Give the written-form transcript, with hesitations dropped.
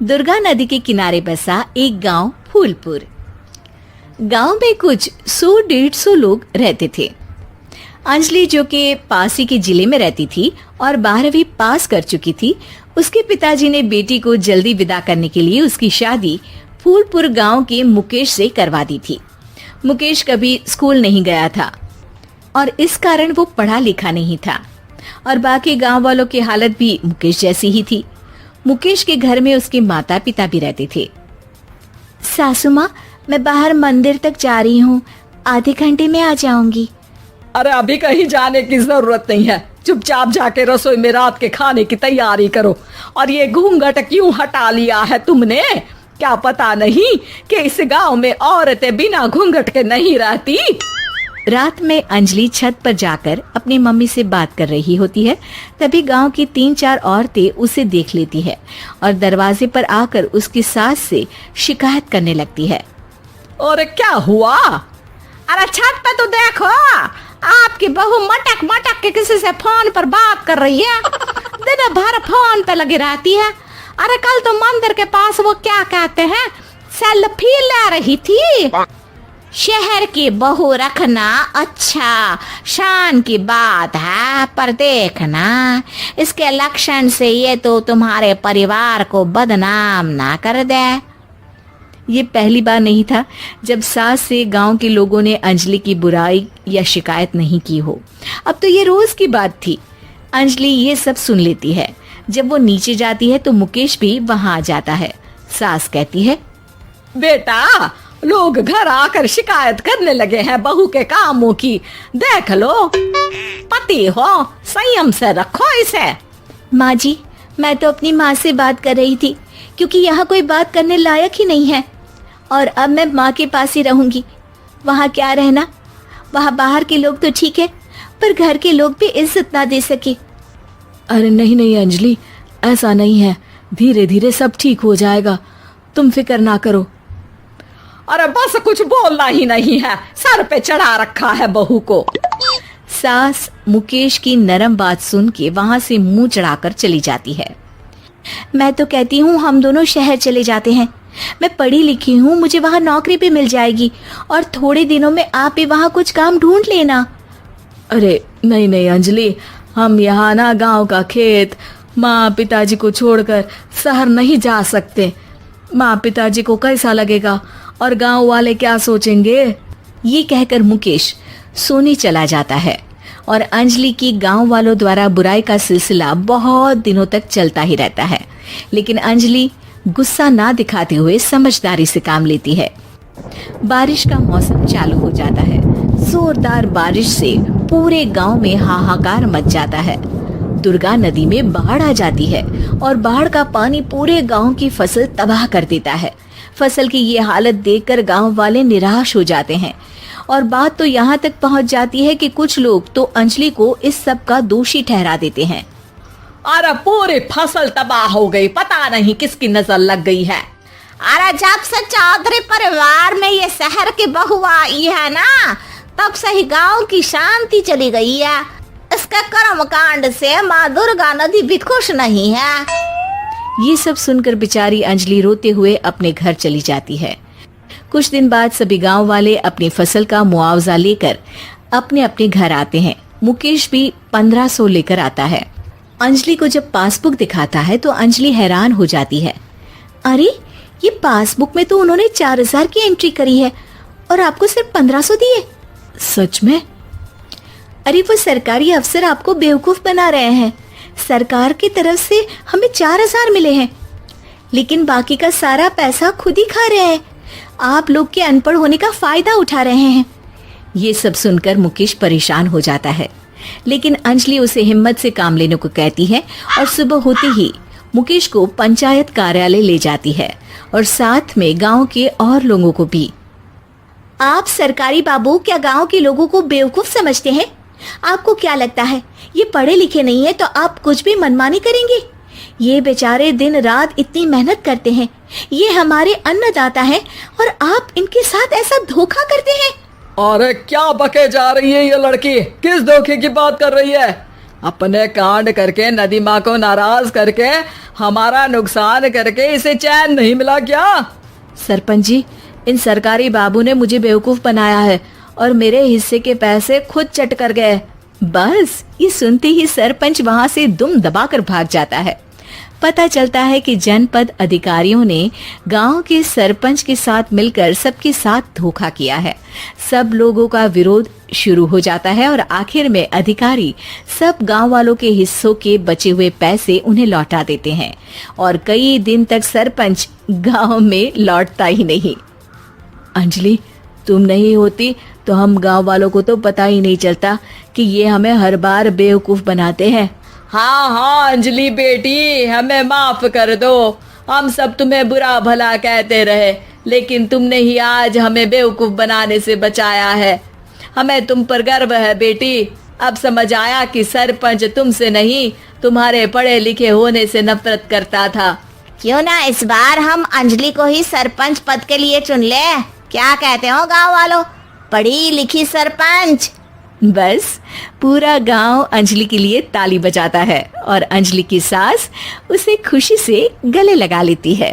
दुर्गा नदी के किनारे बसा एक गांव फूलपुर। गांव में कुछ 100-150 लोग रहते थे। अंजलि, जो कि पास ही के जिले में रहती थी और 12वीं पास कर चुकी थी, उसके पिताजी ने बेटी को जल्दी विदा करने के लिए उसकी शादी फूलपुर गांव के मुकेश से करवा दी थी। मुकेश कभी स्कूल नहीं गया था और इस कारण वो पढ़ा लिखा नहीं था और बाकी गांव वालों की हालत भी मुकेश जैसी ही थी। मुकेश के घर में उसके माता पिता भी रहते थे। सासू माँ, मैं बाहर मंदिर तक जा रही हूँ, आधे घंटे में आ जाऊंगी। अरे अभी कहीं जाने की जरूरत नहीं है, चुपचाप जाके रसोई में रात के खाने की तैयारी करो। और ये घूंघट क्यों हटा लिया है तुमने? क्या पता नहीं कि इस गांव में औरतें बिना घूंघट के नहीं रहती? रात में अंजलि छत पर जाकर अपनी मम्मी से बात कर रही होती है। तभी गांव की 3-4 औरतें उसे देख लेती है और दरवाजे पर आकर उसकी सास से शिकायत करने लगती है। और क्या हुआ? अरे छत पे तो देखो, आपकी बहू मटक मटक के किसी से फोन पर बात कर रही है। दिन भर फोन पे लगी रहती है। अरे कल तो मंदिर के पास वो क्या कहते हैं, सेल्फी ले रही थी। शहर की बहू रखना अच्छा शान की बात है, पर देखना इसके लक्षण से ये तो तुम्हारे परिवार को बदनाम ना कर दे। ये पहली बार नहीं था जब सास से गांव के लोगों ने अंजलि की बुराई या शिकायत नहीं की हो। अब तो ये रोज की बात थी। अंजलि ये सब सुन लेती है। जब वो नीचे जाती है तो मुकेश भी वहां आ जाता है। सास कहती है, बेटा, लोग घर आकर शिकायत करने लगे हैं बहू के कामों की। देख लो, पति हो, संयम से रखो इसे। माँ जी, मैं तो अपनी माँ से बात कर रही थी क्योंकि यहाँ कोई बात करने लायक ही नहीं है और अब मैं माँ के पास ही रहूंगी। वहाँ क्या रहना, वहाँ बाहर के लोग तो ठीक है पर घर के लोग भी इज्जत ना दे सके। अरे नहीं नहीं अंजलि, ऐसा नहीं है, धीरे धीरे सब ठीक हो जाएगा, तुम फिक्र ना करो। अरे बस कुछ बोलना ही नहीं है, सर पे चढ़ा रखा है बहू को। सास मुकेश की नरम बात सुन के वहां से मुंह चढ़ाकर चली जाती है। मैं तो कहती हूँ हम दोनों शहर चले जाते हैं। मैं पढ़ी लिखी हूँ, मुझे वहाँ नौकरी भी मिल जाएगी और थोड़े दिनों में आप भी वहाँ कुछ काम ढूंढ लेना। अरे नहीं नहीं अंजलि, हम यहाँ ना गांव का खेत, माँ पिताजी को छोड़कर शहर नहीं जा सकते। माँ पिताजी को कैसा लगेगा और गांव वाले क्या सोचेंगे? ये कहकर मुकेश सोने चला जाता है और अंजलि की गांव वालों द्वारा बुराई का सिलसिला बहुत दिनों तक चलता ही रहता है। लेकिन अंजलि गुस्सा ना दिखाते हुए समझदारी से काम लेती है। बारिश का मौसम चालू हो जाता है। जोरदार बारिश से पूरे गांव में हाहाकार मच जाता है। दुर्गा नदी में बाढ़ आ जाती है और बाढ़ का पानी पूरे गांव की फसल तबाह कर देता है। फसल की ये हालत देखकर गांव वाले निराश हो जाते हैं और बात तो यहाँ तक पहुँच जाती है कि कुछ लोग तो अंजलि को इस सब का दोषी ठहरा देते हैं। अरे पूरी फसल तबाह हो गई, पता नहीं किसकी नजर लग गई है। अरे जब से चौधरी परिवार में ये शहर की बहू आई है ना, तब से ही गांव की शांति चली गई है। इसके कर्म कांड से माँ दुर्गा नदी भी खुश नहीं है। ये सब सुनकर बेचारी अंजलि रोते हुए अपने घर चली जाती है। कुछ दिन बाद सभी गांव वाले अपनी फसल का मुआवजा लेकर अपने अपने घर आते हैं। मुकेश भी 1500 लेकर आता है। अंजलि को जब पासबुक दिखाता है तो अंजलि हैरान हो जाती है। अरे, ये पासबुक में तो उन्होंने 4000 की एंट्री करी है और आपको सिर्फ 1500 दिए। सच में? अरे वो सरकारी अफसर आपको बेवकूफ बना रहे हैं। सरकार की तरफ से हमें 4000 मिले हैं लेकिन बाकी का सारा पैसा खुद ही खा रहे हैं। आप लोग के अनपढ़ होने का फायदा उठा रहे हैं। ये सब सुनकर मुकेश परेशान हो जाता है लेकिन अंजलि उसे हिम्मत से काम लेने को कहती है और सुबह होते ही मुकेश को पंचायत कार्यालय ले जाती है और साथ में गांव के और लोगों को भी। आप सरकारी बाबू क्या गांव के लोगों को बेवकूफ समझते हैं? आपको क्या लगता है ये पढ़े लिखे नहीं है तो आप कुछ भी मनमानी करेंगे? ये बेचारे दिन रात इतनी मेहनत करते हैं, ये हमारे अन्नदाता हैं और आप इनके साथ ऐसा धोखा करते हैं। अरे क्या बके जा रही है ये लड़की, किस धोखे की बात कर रही है? अपने कांड करके नदी माँ को नाराज करके हमारा नुकसान करके इसे चैन नहीं मिला क्या? सरपंच जी, इन सरकारी बाबू ने मुझे बेवकूफ बनाया है और मेरे हिस्से के पैसे खुद चट कर गए। बस ये सुनते ही सरपंच वहां से दुम दबाकर भाग जाता है। पता चलता है कि जनपद अधिकारियों ने गांव के सरपंच के साथ मिलकर सबके साथ धोखा किया है। सब लोगों का विरोध शुरू हो जाता है और आखिर में अधिकारी सब गांव वालों के हिस्सों के बचे हुए पैसे उन्हें लौटा देते हैं और कई दिन तक सरपंच गांव में लौटता ही नहीं। अंजलि, तुम नहीं होती तो हम गांव वालों को तो पता ही नहीं चलता कि ये हमें हर बार बेवकूफ बनाते हैं। हाँ हाँ अंजलि बेटी, हमें माफ कर दो। हम सब तुम्हें बुरा भला कहते रहे, लेकिन तुमने ही आज हमें बेवकूफ बनाने से बचाया है। हमें तुम पर गर्व है बेटी। अब समझ आया कि सरपंच तुमसे नहीं, तुम्हारे पढ़े लिखे होने से नफरत करता था। क्यों ना इस बार हम अंजलि को ही सरपंच पद के लिए चुन ले? क्या कहते हो गांव वालों? पढ़ी लिखी सरपंच। बस पूरा गांव अंजलि के लिए ताली बजाता है और अंजलि की सास उसे खुशी से गले लगा लेती है।